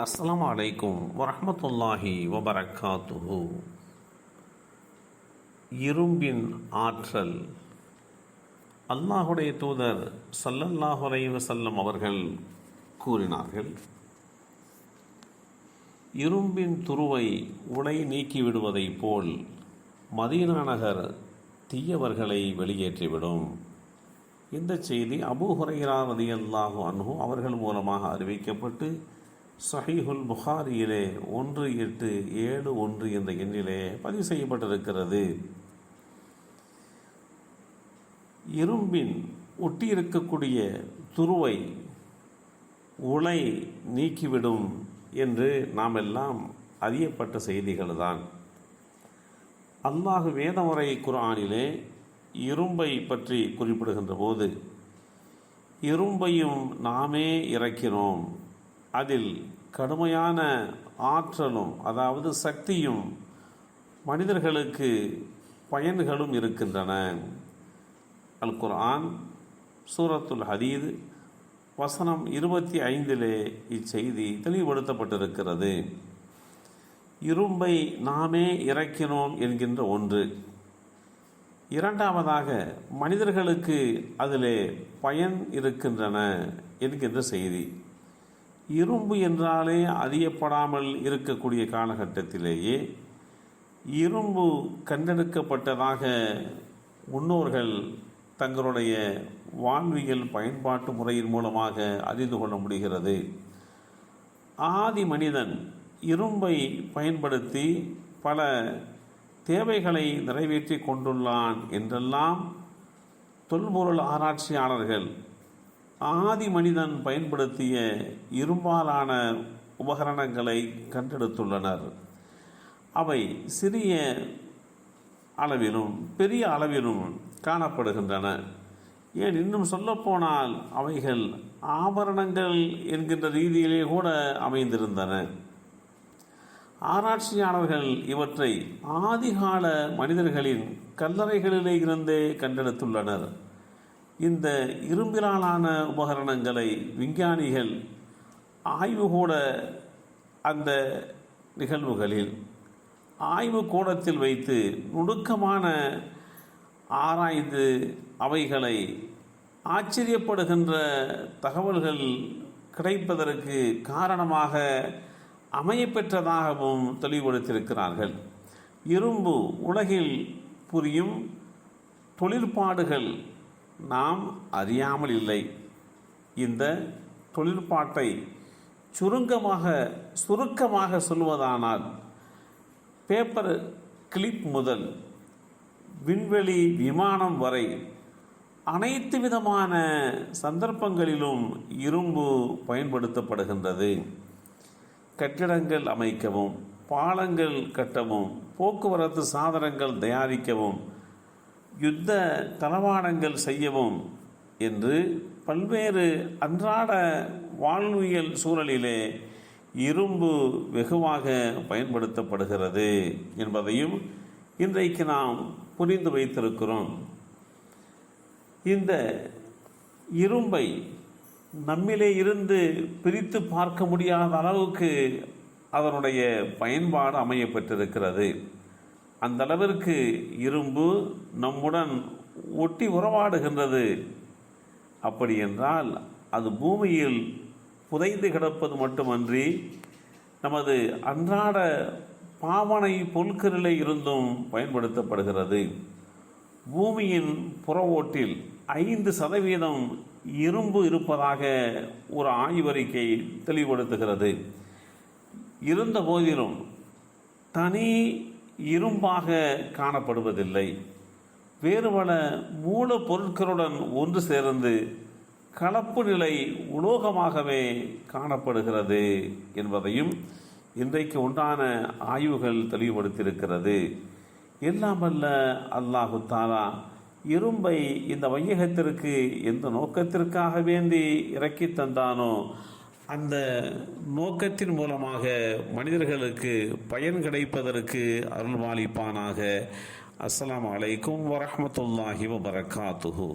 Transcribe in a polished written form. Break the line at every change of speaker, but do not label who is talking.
அஸ்ஸலாமு அலைக்கும் வரஹ்மத்துல்லாஹி வபரகாத்துஹு. இரும்பின் ஆற்றல். அல்லாஹுடைய தூதர் ஸல்லல்லாஹு அலைஹி வஸல்லம் அவர்கள் கூறினார்கள், இரும்பின் துருவை உடை நீக்கிவிடுவதைப் போல் மதீனா நகர் தீயவர்களை வெளியேற்றிவிடும். இந்த செய்தி அபூ ஹுரைரா ரலியல்லாஹு அன்ஹு அவர்கள் மூலமாக அறிவிக்கப்பட்டு ஸஹீஹுல் புகாரியிலே 1871 என்ற எண்ணிலே பதிவு செய்யப்பட்டிருக்கிறது. இரும்பின் ஒட்டியிருக்கக்கூடிய துருவை உலை நீக்கிவிடும் என்று நாம் எல்லாம் அறியப்பட்ட செய்திகள் தான். அல்லாஹ் வேதமுறை குர்ஆனிலே இரும்பை பற்றி குறிப்பிடுகின்ற போது, இரும்பையும் நாமே இறக்கினோம், அதில் கடுமையான ஆற்றலும் அதாவது சக்தியும் மனிதர்களுக்கு பயன்களும் இருக்கின்றன. அல் குர்ஆன் சூரத்துல் ஹதீத் வசனம் 25 இச்செய்தி தெளிவுபடுத்தப்பட்டிருக்கிறது. இரும்பை நாமே இறக்கினோம் என்கின்ற ஒன்று. இரண்டாவதாக, மனிதர்களுக்கு அதிலே பயன் இருக்கின்றன என்கின்ற செய்தி. இரும்பு என்றாலே அறியப்படாமல் இருக்கக்கூடிய காலகட்டத்திலேயே இரும்பு கண்டெடுக்கப்பட்டதாக முன்னோர்கள் தங்களுடைய வாழ்வியல் பயன்பாட்டு முறையின் மூலமாக அறிந்து கொள்ள முடிகிறது. ஆதி மனிதன் இரும்பை பயன்படுத்தி பல தேவைகளை நிறைவேற்றி கொண்டுள்ளான் என்றெல்லாம் தொல்பொருள் ஆராய்ச்சியாளர்கள் ஆதி மனிதன் பயன்படுத்திய இரும்பாலான உபகரணங்களை கண்டெடுத்துள்ளனர். அவை சிறிய அளவிலும் பெரிய அளவிலும் காணப்படுகின்றன. ஏன் இன்னும் சொல்லப்போனால் அவைகள் ஆபரணங்கள் என்கின்ற ரீதியிலே கூட அமைந்திருந்தன. ஆராய்ச்சியாளர்கள் இவற்றை ஆதிகால மனிதர்களின் கல்லறைகளிலே இருந்தே கண்டெடுத்துள்ளனர். இந்த இரும்பிலான உபகரணங்களை விஞ்ஞானிகள் ஆய்வுகூட அந்த நிகழ்வுகளில் ஆய்வு கூடத்தில் வைத்து நுணுக்கமான ஆராய்ந்து அவைகளை ஆச்சரியப்படுகின்ற தகவல்கள் கிடைப்பதற்கு காரணமாக அமையப்பெற்றதாகவும் தெளிவுபடுத்தியிருக்கிறார்கள். இரும்பு உலகில் புரியும் தொழிற்பாடுகள் நாம் அறியாமல் இல்லை. இந்த தொழிற்பாட்டை சுருக்கமாக சொல்வதானால், பேப்பர் கிளிப் முதல் விண்வெளி விமானம் வரை அனைத்து விதமான சந்தர்ப்பங்களிலும் இரும்பு பயன்படுத்தப்படுகின்றது. கட்டிடங்கள் அமைக்கவும், பாலங்கள் கட்டவும், போக்குவரத்து சாதனங்கள் தயாரிக்கவும், யுத்த தளவாடங்கள் செய்யவும் என்று பல்வேறு அன்றாட வாழ்வியல் சூழலிலே இரும்பு வெகுவாக பயன்படுத்தப்படுகிறது என்பதையும் இன்றைக்கு நாம் புரிந்து வைத்திருக்கிறோம். இந்த இரும்பை நம்மிலே இருந்து பிரித்து பார்க்க முடியாத அளவுக்கு அதனுடைய பயன்பாடு அமையப்பட்டிருக்கிறது. அந்த அளவிற்கு இரும்பு நம்முடன் ஒட்டி உறவாடுகின்றது. அப்படி என்றால் அது பூமியில் புதைந்து கிடப்பது மட்டுமன்றி நமது அன்றாட பாவனை பொருட்களிலே இருந்தும் பயன்படுத்தப்படுகிறது. பூமியின் புற ஓட்டில் 5% இரும்பு இருப்பதாக ஒரு ஆய்வறிக்கை தெளிவுபடுத்துகிறது. இருந்த போதிலும் தனி இரும்பாக காணப்படுவதில்லை. வேறு பல மூலப்பொருட்களுடன் ஒன்று சேர்ந்து கலப்பு நிலை உலோகமாகவே காணப்படுகிறது என்பதையும் இன்றைக்கு உண்டான ஆய்வுகள் தெளிவுபடுத்தியிருக்கிறது. எல்லாம் வல்ல அல்லாஹு தஆலா இரும்பை இந்த வையகத்திற்கு எந்த நோக்கத்திற்காக வேண்டி இறக்கி தந்தானோ அந்த நோக்கத்தின் மூலமாக மனிதர்களுக்கு பயன் கிடைப்பதற்கு அருள்வாளிப்பானாக. அஸ்ஸலாமு அலைக்கும் வரஹ்மத்துல்லாஹி வபரகாத்துஹு.